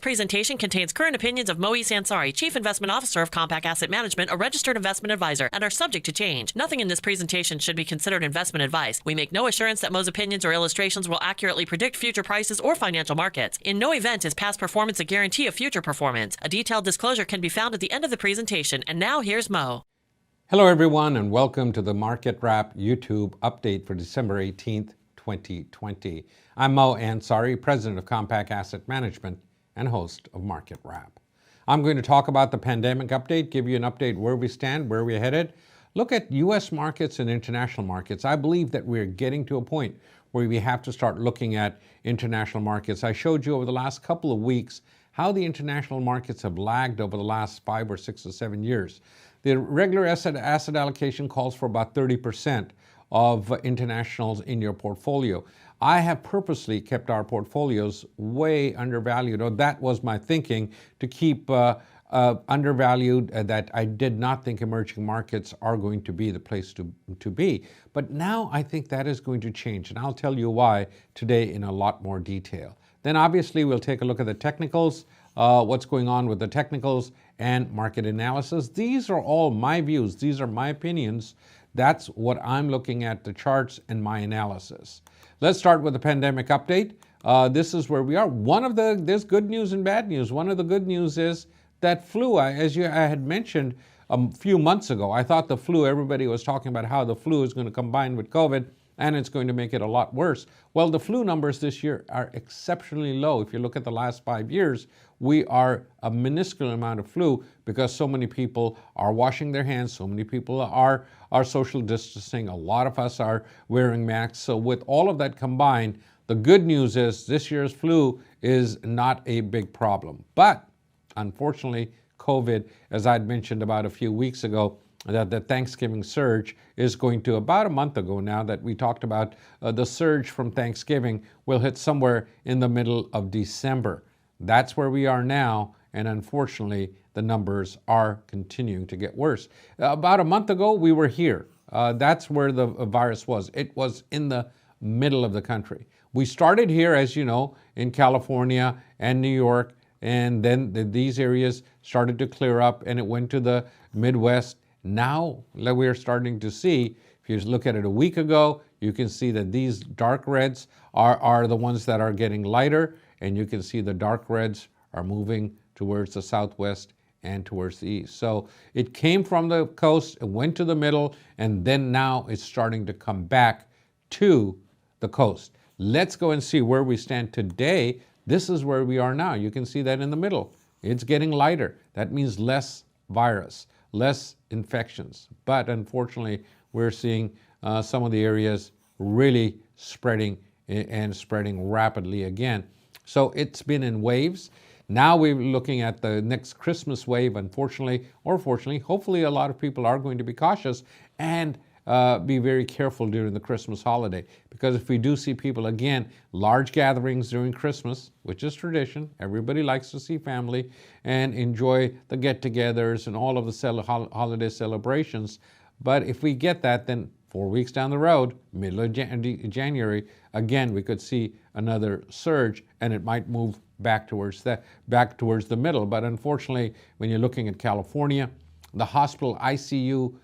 presentation contains current opinions of Moe Ansari, Chief Investment Officer of Compak Asset Management, a registered investment advisor, and are subject to change. Nothing in this presentation should be considered investment advice. We make no assurance that Moe's opinions or illustrations will accurately predict future prices or financial markets. In no event is past performance a guarantee of future performance. A detailed disclosure can be found at the end of the presentation. And now here's Moe. Hello everyone, and welcome to the Market Wrap YouTube update for December 18th, 2020. I'm Moe Ansari, President of Compak Asset Management and host of Market Wrap. I'm going to talk about the pandemic update, give you an update where we stand, where we're headed, look at U.S. markets and international markets. I believe that we're getting to a point where we have to start looking at international markets. I showed you over the last couple of weeks how the international markets have lagged over the last 5 or 6 or 7 years. The regular asset allocation calls for about 30% of internationals in your portfolio. I have purposely kept our portfolios way undervalued, or that was my thinking, to keep undervalued, that I did not think emerging markets are going to be the place to be. But now I think that is going to change, and I'll tell you why today in a lot more detail. Then obviously we'll take a look at the technicals, what's going on with the technicals and market analysis. These are all my views. These are my opinions. That's what I'm looking at, the charts and my analysis. Let's start with the pandemic update. This is where we are. There's good news and bad news. One of the good news is that flu, I had mentioned a few months ago, I thought the flu, everybody was talking about how the flu is going to combine with COVID and it's going to make it a lot worse. Well, the flu numbers this year are exceptionally low. If you look at the last 5 years, we are a minuscule amount of flu because so many people are washing their hands, so many people are social distancing, a lot of us are wearing masks. So with all of that combined, the good news is this year's flu is not a big problem. But unfortunately, COVID, as I'd mentioned about a few weeks ago, that the Thanksgiving surge is going to, about a month ago now that we talked about the surge from Thanksgiving will hit somewhere in the middle of December. That's where we are now, and unfortunately, the numbers are continuing to get worse. About a month ago, we were here. That's where the virus was. It was in the middle of the country. We started here, as you know, in California and New York, and then these areas started to clear up, and it went to the Midwest. Now we're starting to see, if you look at it a week ago, you can see that these dark reds are the ones that are getting lighter, and you can see the dark reds are moving towards the southwest and towards the east. So it came from the coast, it went to the middle, and then now it's starting to come back to the coast. Let's go and see where we stand today. This is where we are now. You can see that in the middle. It's getting lighter. That means less virus, less infections. But unfortunately, we're seeing some of the areas really spreading and spreading rapidly again. So it's been in waves. Now we're looking at the next Christmas wave, unfortunately, or fortunately. Hopefully a lot of people are going to be cautious and be very careful during the Christmas holiday. Because if we do see people, again, large gatherings during Christmas, which is tradition, everybody likes to see family and enjoy the get-togethers and all of the holiday celebrations. But if we get that, then 4 weeks down the road, middle of January, again, we could see another surge, and it might move back towards the middle. But unfortunately, when you're looking at California, the hospital ICU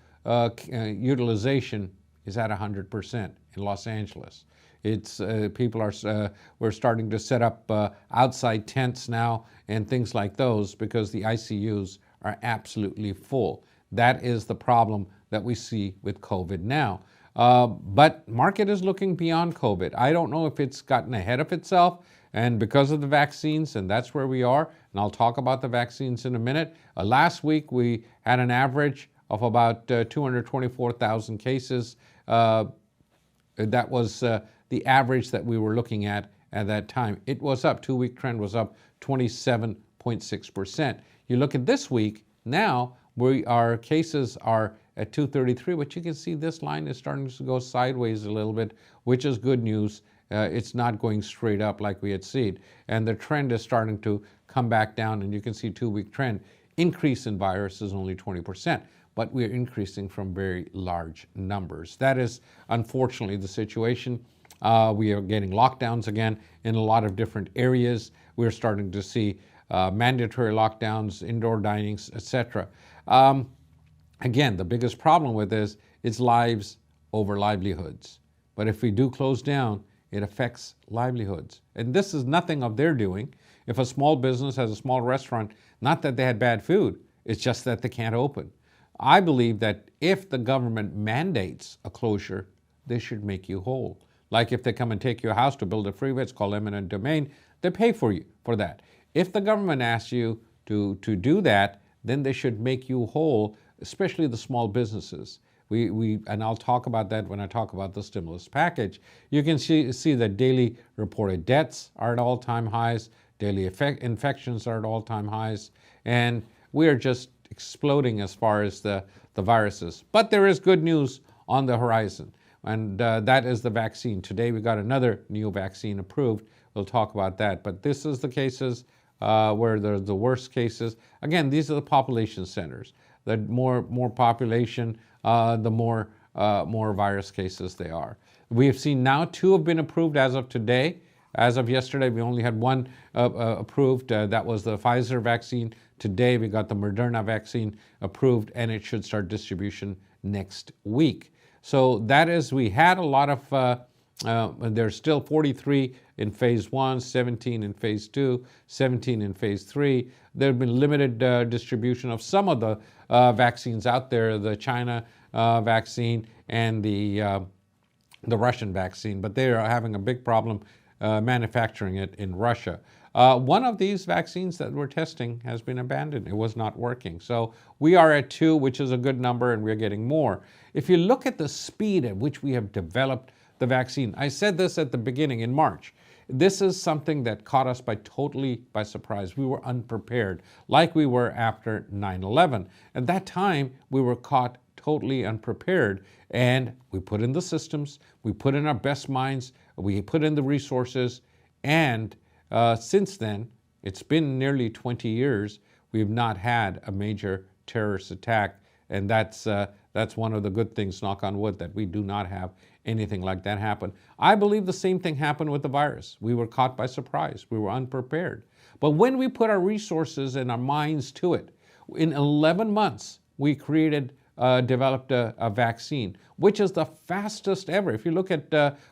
utilization is at 100% in Los Angeles. It's we're starting to set up outside tents now and things like those because the ICUs are absolutely full. That is the problem that we see with COVID now. But market is looking beyond COVID. I don't know if it's gotten ahead of itself and because of the vaccines, and that's where we are. And I'll talk about the vaccines in a minute. Last week, we had an average of about 224,000 cases. That was the average that we were looking at that time. It was up, 2-week trend was up 27.6%. You look at this week, now our cases are at 233, but you can see this line is starting to go sideways a little bit, which is good news. It's not going straight up like we had seen. And the trend is starting to come back down, and you can see 2-week trend. Increase in virus is only 20%. But we're increasing from very large numbers. That is unfortunately the situation. We are getting lockdowns again in a lot of different areas. We're starting to see mandatory lockdowns, indoor dinings, etc. Again, the biggest problem with this is lives over livelihoods. But if we do close down, it affects livelihoods. And this is nothing of their doing. If a small business has a small restaurant, not that they had bad food, it's just that they can't open. I believe that if the government mandates a closure, they should make you whole. Like if they come and take your house to build a freeway, it's called eminent domain, they pay for you for that. If the government asks you to do that, then they should make you whole, especially the small businesses. And I'll talk about that when I talk about the stimulus package. You can see that daily reported deaths are at all-time highs, daily infections are at all-time highs, and we are just exploding as far as the viruses. But there is good news on the horizon, and that is the vaccine. Today we got another new vaccine approved. We'll talk about that. But this is the cases where there's the worst cases. Again, these are the population centers. The more population, the more virus cases they are. We have seen now 2 have been approved as of today. As of yesterday, we only had 1 approved. That was the Pfizer vaccine. Today, we got the Moderna vaccine approved, and it should start distribution next week. So that is, we had a lot of, there's still 43 in phase 1, 17 in phase 2, 17 in phase 3. There have been limited distribution of some of the vaccines out there, the China vaccine and the Russian vaccine, but they are having a big problem manufacturing it in Russia. One of these vaccines that we're testing has been abandoned. It was not working. So we are at 2, which is a good number, and we're getting more. If you look at the speed at which we have developed the vaccine, I said this at the beginning in March. This is something that caught us totally by surprise. We were unprepared, like we were after 9/11. At that time, we were caught totally unprepared, and we put in the systems, we put in our best minds, we put in the resources, and since then, it's been nearly 20 years, we've not had a major terrorist attack, and that's one of the good things, knock on wood, that we do not have anything like that happen. I believe the same thing happened with the virus. We were caught by surprise. We were unprepared. But when we put our resources and our minds to it, in 11 months, we developed a vaccine, which is the fastest ever. If you look at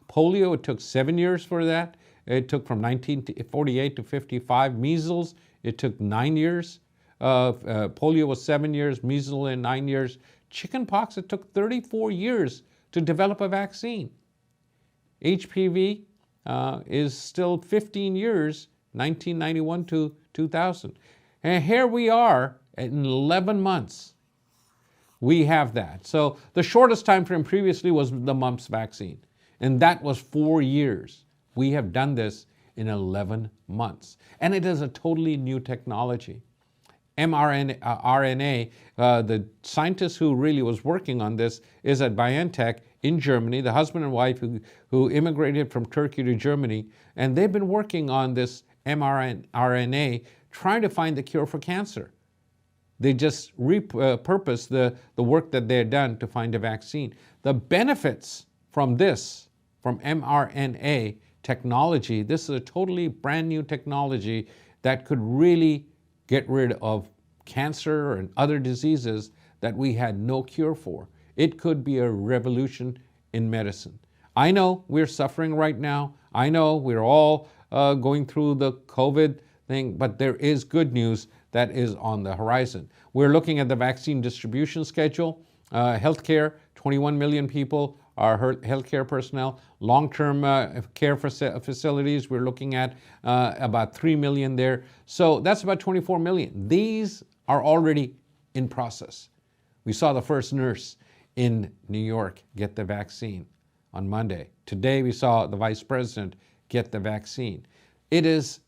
polio, it took 7 years for that. It took from 1948 to 55. Measles, it took 9 years. Polio was 7 years, measles in 9 years. Chickenpox, it took 34 years to develop a vaccine. HPV is still 15 years, 1991 to 2000. And here we are in 11 months. We have that. So the shortest time frame previously was the mumps vaccine, and that was 4 years. We have done this in 11 months, and it is a totally new technology. mRNA, the scientist who really was working on this is at BioNTech in Germany, the husband and wife who immigrated from Turkey to Germany, and they've been working on this mRNA, trying to find the cure for cancer. They just repurposed the work that they had done to find a vaccine. The benefits from this, from mRNA technology, this is a totally brand new technology that could really get rid of cancer and other diseases that we had no cure for. It could be a revolution in medicine. I know we're suffering right now. I know we're all going through the COVID thing, but there is good news that is on the horizon. We're looking at the vaccine distribution schedule. Healthcare, 21 million people are healthcare personnel. Long-term care facilities, we're looking at about 3 million there. So that's about 24 million. These are already in process. We saw the first nurse in New York get the vaccine on Monday. Today we saw the vice president get the vaccine. It is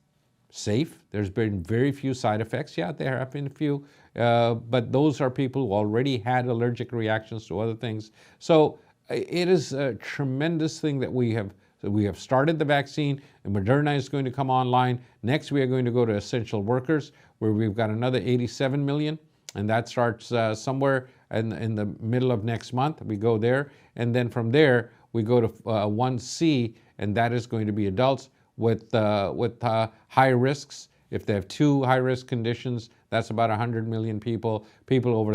safe. There's been very few side effects. Yeah, there have been a few, but those are people who already had allergic reactions to other things. So it is a tremendous thing that we have started the vaccine, and Moderna is going to come online. Next, we are going to go to essential workers, where we've got another 87 million, and that starts somewhere in the middle of next month. We go there, and then from there, we go to 1C, and that is going to be adults with high risks, If they have two high-risk conditions, that's about 100 million people. People over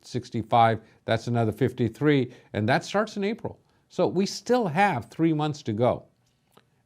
65, that's another 53, and that starts in April. So we still have 3 months to go.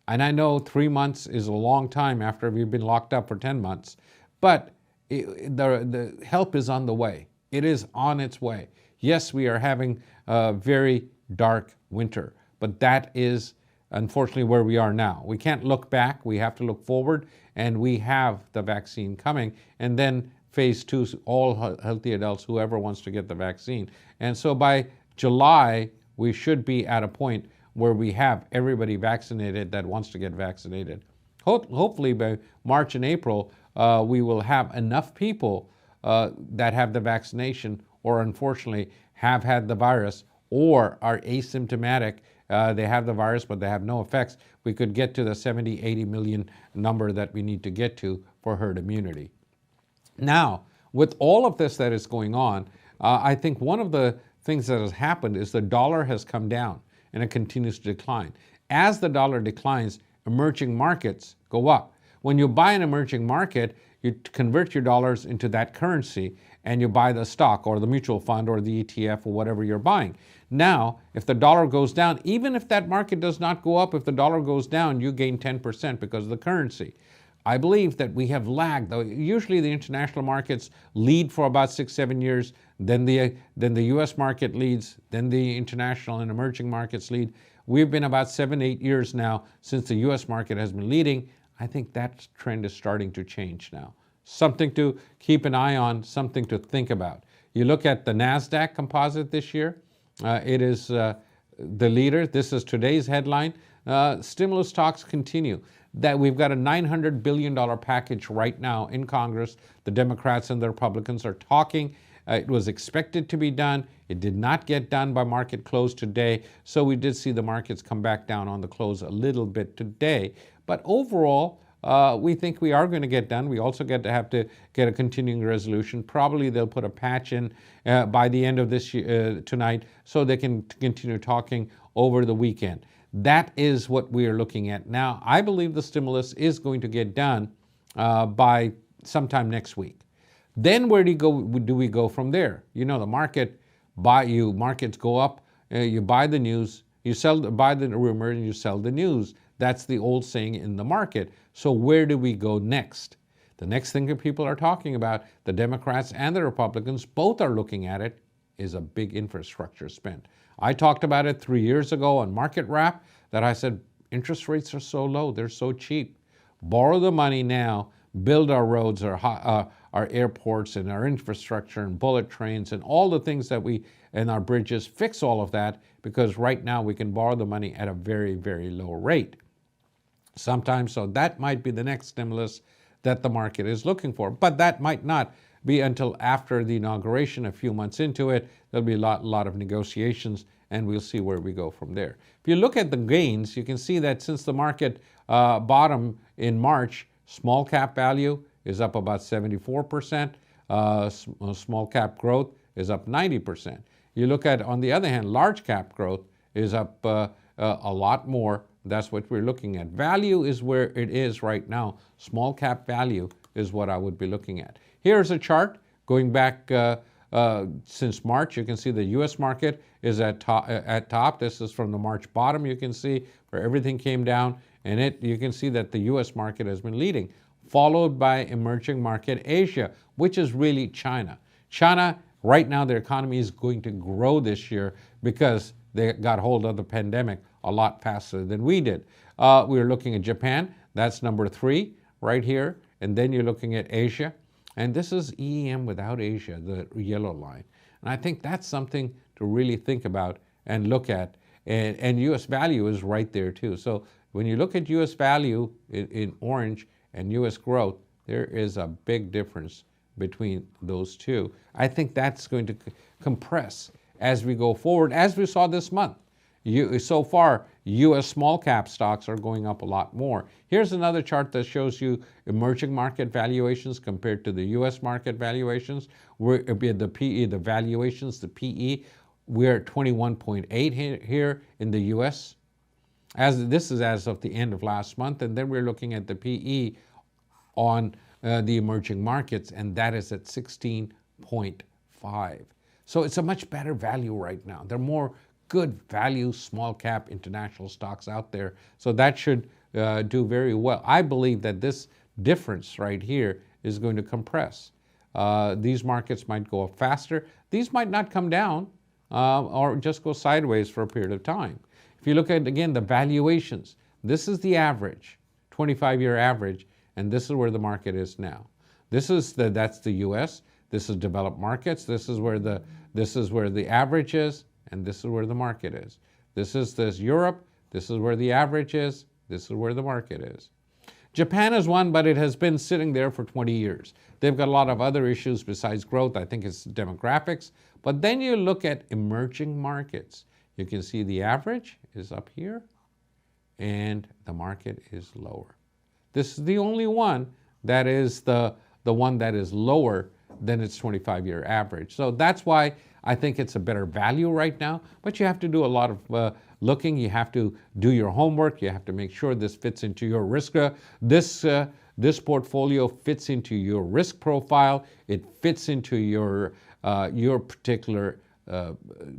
And I know 3 months is a long time after we've been locked up for 10 months, but the help is on the way. It is on its way. Yes, we are having a very dark winter, but that is unfortunately where we are now. We can't look back, we have to look forward, and we have the vaccine coming. And then phase 2, all healthy adults, whoever wants to get the vaccine. And so by July, we should be at a point where we have everybody vaccinated that wants to get vaccinated. Hopefully by March and April, we will have enough people that have the vaccination or unfortunately have had the virus or are asymptomatic. They have the virus, but they have no effects. We could get to the 70, 80 million number that we need to get to for herd immunity. Now, with all of this that is going on, I think one of the things that has happened is the dollar has come down and it continues to decline. As the dollar declines, emerging markets go up. When you buy an emerging market, you convert your dollars into that currency and you buy the stock or the mutual fund or the ETF or whatever you're buying. Now, if the dollar goes down, even if that market does not go up, if the dollar goes down, you gain 10% because of the currency. I believe that we have lagged. Usually the international markets lead for about 6-7 years, then the US market leads, then the international and emerging markets lead. We've been about 7-8 years now since the US market has been leading. I think that trend is starting to change now. Something to keep an eye on, something to think about. You look at the Nasdaq composite this year, it is the leader. This is today's headline. Stimulus talks continue. That we've got a $900 billion package right now in Congress. The Democrats and the Republicans are talking. It was expected to be done. It did not get done by market close today. So we did see the markets come back down on the close a little bit today. But overall, we think we are going to get done. We also have to get a continuing resolution. Probably they'll put a patch in by the end of this year, tonight, so they can continue talking over the weekend. That is what we are looking at now. I believe the stimulus is going to get done by sometime next week. Then where do we go from there? You know, the markets go up, you buy the news, buy the rumor and you sell the news. That's the old saying in the market. So where do we go next? The next thing that people are talking about, the Democrats and the Republicans both are looking at it, is a big infrastructure spend. I talked about it 3 years ago on Market Wrap that I said interest rates are so low, they're so cheap. Borrow the money now, build our roads, our airports and our infrastructure and bullet trains and all the things that and our bridges, fix all of that, because right now we can borrow the money at a very, very low rate. Sometimes, so that might be the next stimulus that the market is looking for, but that might not be until after the inauguration, a few months into it. There'll be a lot of negotiations and we'll see where we go from there. If you look at the gains, you can see that since the market bottom in March, small cap value is up about 74%, small cap growth is up 90%. You look at, on the other hand, large cap growth is up a lot more. That's what we're looking at. Value is where it is right now. Small cap value is what I would be looking at. Here's a chart going back since March. You can see the U.S. market is at top. This is from the March bottom. You can see where everything came down, and you can see that the U.S. market has been leading, followed by emerging market Asia, which is really China. China, right now, their economy is going to grow this year because they got hold of the pandemic a lot faster than we did. We're looking at Japan. That's number 3 right here. And then you're looking at Asia. And this is EM without Asia, the yellow line. And I think that's something to really think about and look at. And U.S. value is right there too. So when you look at U.S. value in orange and U.S. growth, there is a big difference between those two. I think that's going to compress as we go forward, as we saw this month. So far, U.S. small cap stocks are going up a lot more. Here's another chart that shows you emerging market valuations compared to the U.S. market valuations. The PE, the valuations, the PE, we're at 21.8 here in the U.S. This is as of the end of last month, and then we're looking at the PE on the emerging markets, and that is at 16.5. So it's a much better value right now. There are more good value small cap international stocks out there. So that should do very well. I believe that this difference right here is going to compress. These markets might go up faster. These might not come down or just go sideways for a period of time. If you look at, again, the valuations, this is the average, 25-year average, and this is where the market is now. That's the U.S. This is developed markets. This is where the average is, and this is where the market is. This is Europe. This is where the average is. This is where the market is. Japan is one, but it has been sitting there for 20 years. They've got a lot of other issues besides growth. I think it's demographics. But then you look at emerging markets. You can see the average is up here, and the market is lower. This is the only one that is the one that is lower than its 25-year average. So that's why I think it's a better value right now. But you have to do a lot of looking. You have to do your homework. You have to make sure this fits into your risk. This portfolio fits into your risk profile. It fits into your particular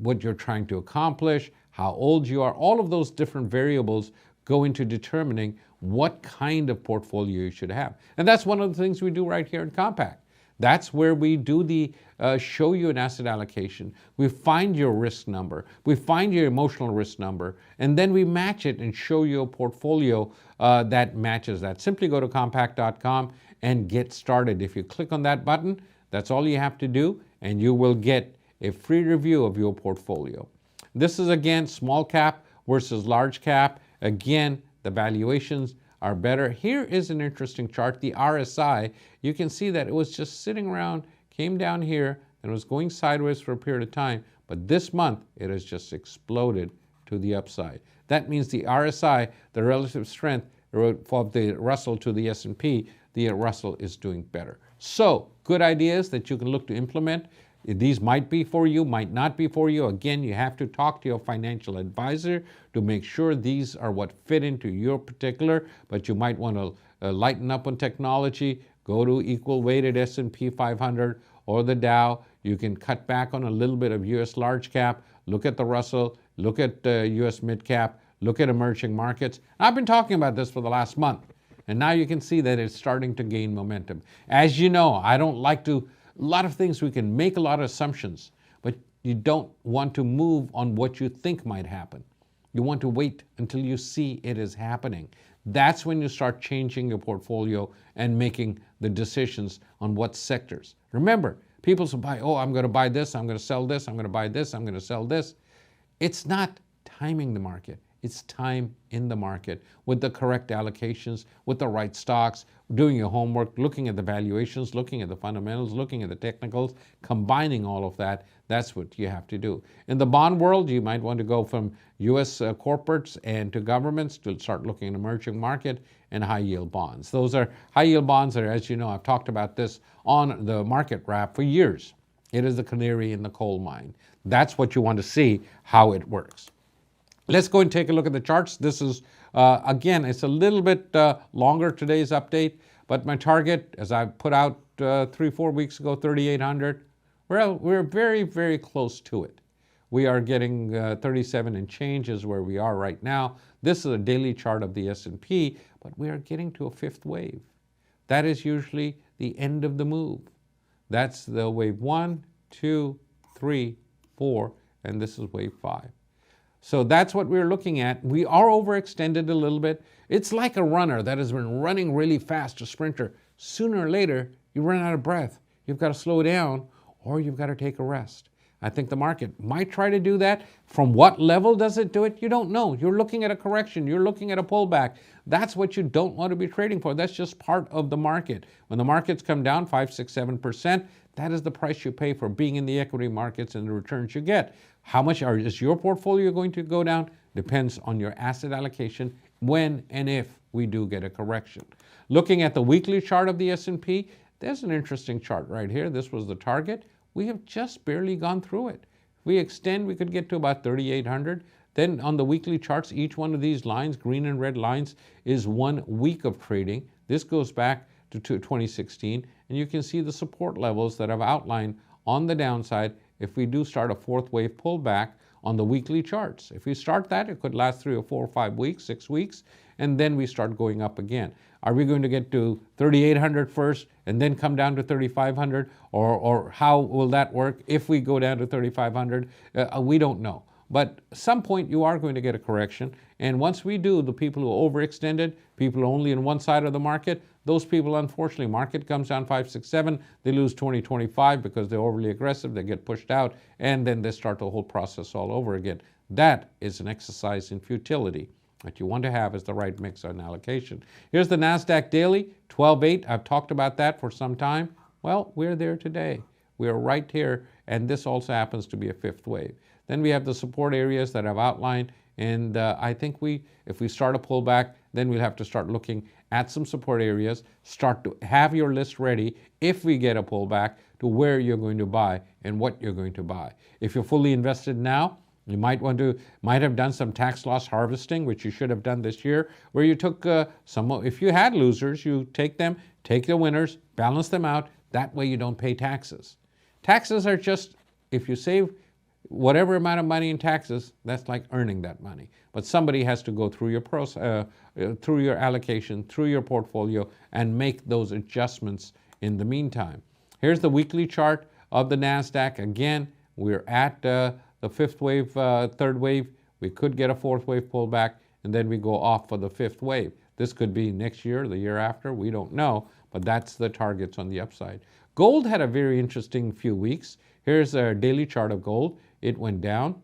what you're trying to accomplish, how old you are. All of those different variables go into determining what kind of portfolio you should have. And that's one of the things we do right here in Compak. That's where we do the show you an asset allocation. We find your risk number. We find your emotional risk number. And then we match it and show you a portfolio that matches that. Simply go to compak.com and get started. If you click on that button, that's all you have to do, and you will get a free review of your portfolio. This is, again, small cap versus large cap. Again, the valuations are better. Here is an interesting chart, the RSI. You can see that it was just sitting around, came down here, and was going sideways for a period of time. But this month, it has just exploded to the upside. That means the RSI, the relative strength of the Russell to the S&P, the Russell is doing better. So, good ideas that you can look to implement. These might be for you, might not be for you. Again, you have to talk to your financial advisor to make sure these are what fit into your particular, but you might want to lighten up on technology. Go to equal weighted S&P 500 or the Dow. You can cut back on a little bit of U.S. large cap. Look at the Russell. Look at U.S. mid cap. Look at emerging markets. I've been talking about this for the last month, and now you can see that it's starting to gain momentum. As you know, I don't like to, a lot of things we can make a lot of assumptions, but you don't want to move on what you think might happen. You want to wait until you see it is happening. That's when you start changing your portfolio and making the decisions on what sectors. Remember, people say, I'm going to buy this, I'm going to sell this, I'm going to buy this, I'm going to sell this. It's not timing the market. It's time in the market with the correct allocations, with the right stocks, doing your homework, looking at the valuations, looking at the fundamentals, looking at the technicals, combining all of that. That's what you have to do. In the bond world, you might want to go from U.S. corporates and to governments to start looking at emerging market and high-yield bonds. Those are high-yield bonds are, as you know, I've talked about this on the market wrap for years. It is the canary in the coal mine. That's what you want to see, how it works. Let's go and take a look at the charts. This is, again, it's a little bit longer, today's update, but my target, as I put out 3-4 weeks ago, 3,800, we're very, very close to it. We are getting 37 and change is where we are right now. This is a daily chart of the S&P, but we are getting to a fifth wave. That is usually the end of the move. That's the wave 1, 2, 3, 4, and this is wave 5. So that's what we're looking at. We are overextended a little bit. It's like a runner that has been running really fast, a sprinter. Sooner or later, you run out of breath. You've got to slow down or you've got to take a rest. I think the market might try to do that. From what level does it do it? You don't know. You're looking at a correction. You're looking at a pullback. That's what you don't want to be trading for. That's just part of the market. When the markets come down 5, 6, 7%, that is the price you pay for being in the equity markets and the returns you get. How much is your portfolio going to go down? Depends on your asset allocation when and if we do get a correction. Looking at the weekly chart of the S&P, there's an interesting chart right here. This was the target. We have just barely gone through it. If we extend, we could get to about 3,800. Then on the weekly charts, each one of these lines, green and red lines, is 1 week of trading. This goes back to 2016, and you can see the support levels that I've outlined on the downside if we do start a fourth wave pullback on the weekly charts. If we start that, it could last 3 or 4 or 5 weeks, 6 weeks, and then we start going up again. Are we going to get to 3,800 first and then come down to 3,500? Or how will that work if we go down to 3,500? We don't know. But at some point you are going to get a correction. And once we do, the people who overextended, people only in one side of the market, those people, unfortunately, market comes down 5, 6, 7, they lose 20, 25 because they're overly aggressive, they get pushed out, and then they start the whole process all over again. That is an exercise in futility. What you want to have is the right mix on allocation. Here's the Nasdaq daily, 12.8. I've talked about that for some time. Well, we're there today. We're right here, and this also happens to be a fifth wave. Then we have the support areas that I've outlined, and I think if we start a pullback, then we'll have to start looking at some support areas, start to have your list ready if we get a pullback to where you're going to buy and what you're going to buy. If you're fully invested now, you might have done some tax loss harvesting, which you should have done this year, where you took if you had losers, you take them, take the winners, balance them out. That way you don't pay taxes. Taxes are just, if you save whatever amount of money in taxes, that's like earning that money. But somebody has to go through your process, through your allocation, through your portfolio, and make those adjustments in the meantime. Here's the weekly chart of the Nasdaq. Again, we're at the fifth wave, third wave. We could get a fourth wave pullback, and then we go off for the fifth wave. This could be next year, the year after, we don't know, but that's the targets on the upside. Gold had a very interesting few weeks. Here's a daily chart of gold. It went down,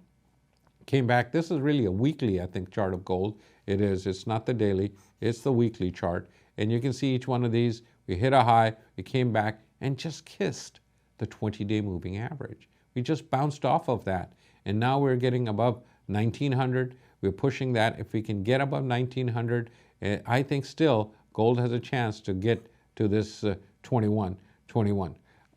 came back. This is really a weekly, I think, chart of gold. It is. It's not the daily. It's the weekly chart. And you can see each one of these. We hit a high. It came back and just kissed the 20-day moving average. We just bounced off of that. And now we're getting above 1,900. We're pushing that. If we can get above 1,900, I think still gold has a chance to get to this 21.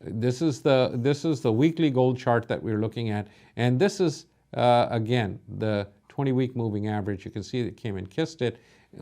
This is the weekly gold chart that we're looking at, and this is again the 20-week moving average. You can see it came and kissed it,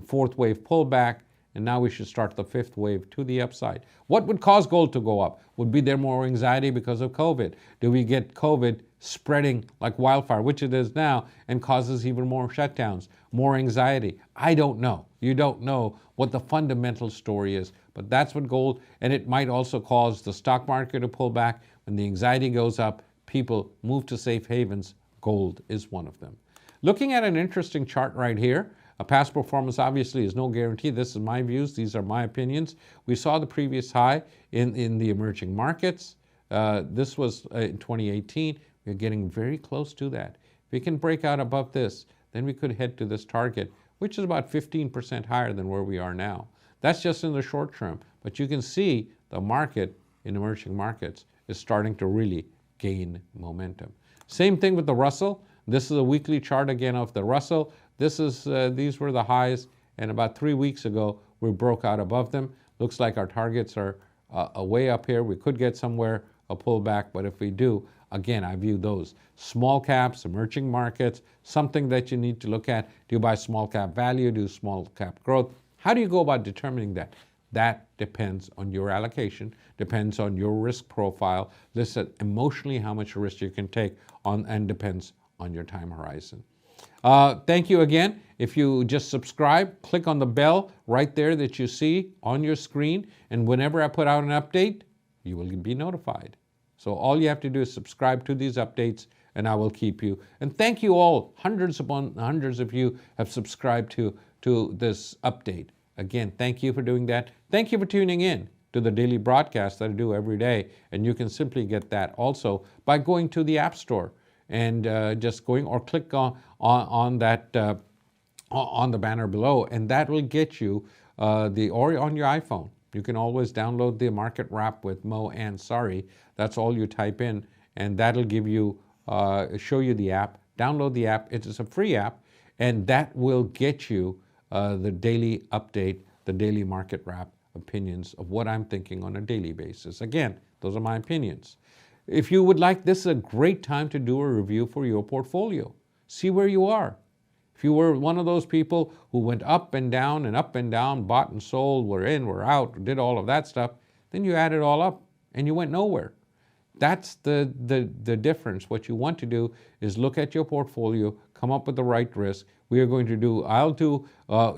fourth wave pullback, and now we should start the fifth wave to the upside. What would cause gold to go up? Would be there more anxiety because of COVID? Do we get COVID spreading like wildfire, which it is now, and causes even more shutdowns, more anxiety? I don't know. You don't know what the fundamental story is, but that's what gold, and it might also cause the stock market to pull back. When the anxiety goes up, people move to safe havens. Gold is one of them. Looking at an interesting chart right here, a past performance obviously is no guarantee. This is my views. These are my opinions. We saw the previous high in the emerging markets. This was in 2018. We're getting very close to that. If we can break out above this, then we could head to this target, which is about 15% higher than where we are now. That's just in the short term. But you can see the market in emerging markets is starting to really gain momentum. Same thing with the Russell. This is a weekly chart again of the Russell. These were the highs, and about 3 weeks ago, we broke out above them. Looks like our targets are way up here. We could get somewhere a pullback, but if we do, again, I view those small caps, emerging markets, something that you need to look at. Do you buy small cap value? Do small cap growth? How do you go about determining that? That depends on your allocation, depends on your risk profile. Listen, emotionally how much risk you can take on, and depends on your time horizon. Thank you again. If you just subscribe, click on the bell right there that you see on your screen, and whenever I put out an update, you will be notified. So all you have to do is subscribe to these updates, and I will keep you. And thank you all. Hundreds upon hundreds of you have subscribed to this update. Again, thank you for doing that. Thank you for tuning in to the daily broadcast that I do every day. And you can simply get that also by going to the App Store and just going or click on that on the banner below, and that will get you or on your iPhone. You can always download the Market Wrap with Moe Ansari. That's all you type in, and that'll give you show you the app. Download the app. It is a free app, and that will get you the daily update, the daily Market Wrap opinions of what I'm thinking on a daily basis. Again, those are my opinions. If you would like, this is a great time to do a review for your portfolio. See where you are. If you were one of those people who went up and down and up and down, bought and sold, were in, were out, did all of that stuff, then you add it all up and you went nowhere. That's the difference. What you want to do is look at your portfolio, come up with the right risk. We are going to do, I will do a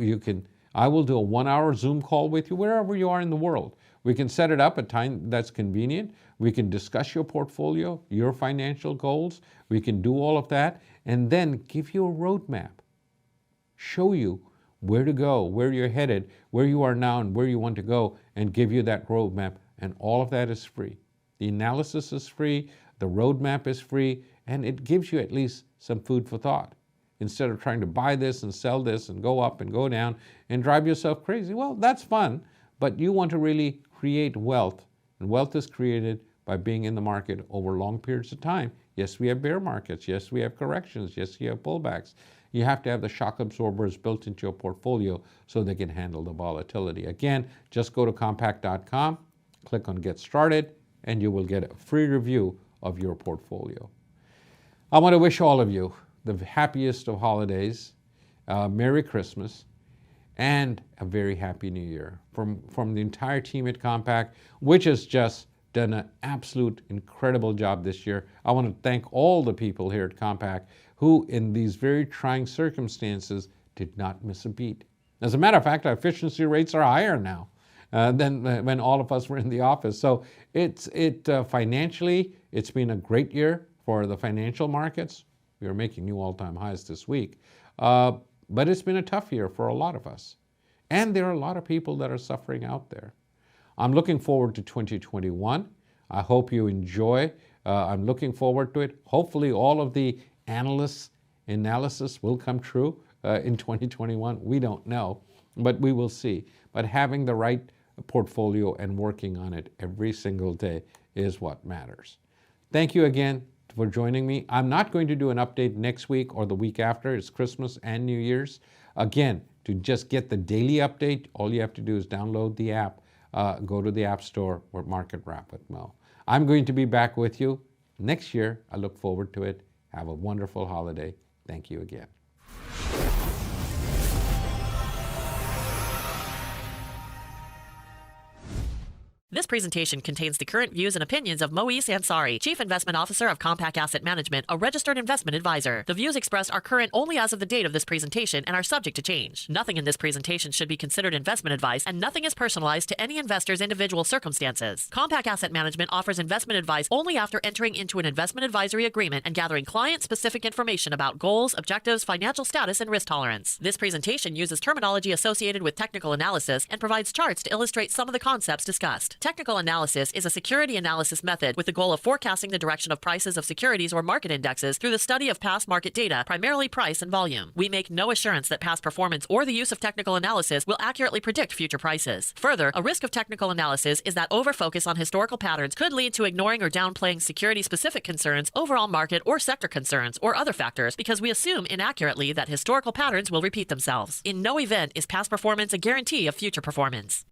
1-hour Zoom call with you wherever you are in the world. We can set it up at time that's convenient. We can discuss your portfolio, your financial goals. We can do all of that and then give you a roadmap. Show you where to go, where you're headed, where you are now and where you want to go, and give you that roadmap. And all of that is free. The analysis is free, the roadmap is free, and it gives you at least some food for thought. Instead of trying to buy this and sell this and go up and go down and drive yourself crazy. Well, that's fun, but you want to really create wealth. And wealth is created by being in the market over long periods of time. Yes, we have bear markets. Yes, we have corrections. Yes, you have pullbacks. You have to have the shock absorbers built into your portfolio so they can handle the volatility. Again, just go to compak.com, click on Get Started, and you will get a free review of your portfolio. I want to wish all of you the happiest of holidays, Merry Christmas, and a very happy New Year from the entire team at Compak, which has just done an absolute incredible job this year. I want to thank all the people here at Compak who, in these very trying circumstances, did not miss a beat. As a matter of fact, our efficiency rates are higher now than when all of us were in the office. So financially, it's been a great year for the financial markets. We are making new all-time highs this week. But it's been a tough year for a lot of us. And there are a lot of people that are suffering out there. I'm looking forward to 2021. I hope you enjoy. I'm looking forward to it. Hopefully all of the analysts' analysis will come true in 2021. We don't know, but we will see. But having the right portfolio and working on it every single day is what matters. Thank you again for joining me. I'm not going to do an update next week or the week after. It's Christmas and New Year's. Again, to just get the daily update, all you have to do is download the app, go to the App Store or Market Wrap with Mo. I'm going to be back with you next year. I look forward to it. Have a wonderful holiday. Thank you again. This presentation contains the current views and opinions of Moe Ansari, Chief Investment Officer of Compak Asset Management, a registered investment advisor. The views expressed are current only as of the date of this presentation and are subject to change. Nothing in this presentation should be considered investment advice, and nothing is personalized to any investor's individual circumstances. Compak Asset Management offers investment advice only after entering into an investment advisory agreement and gathering client-specific information about goals, objectives, financial status, and risk tolerance. This presentation uses terminology associated with technical analysis and provides charts to illustrate some of the concepts discussed. Technical analysis is a security analysis method with the goal of forecasting the direction of prices of securities or market indexes through the study of past market data, primarily price and volume. We make no assurance that past performance or the use of technical analysis will accurately predict future prices. Further, a risk of technical analysis is that over-focus on historical patterns could lead to ignoring or downplaying security-specific concerns, overall market or sector concerns, or other factors because we assume inaccurately that historical patterns will repeat themselves. In no event is past performance a guarantee of future performance.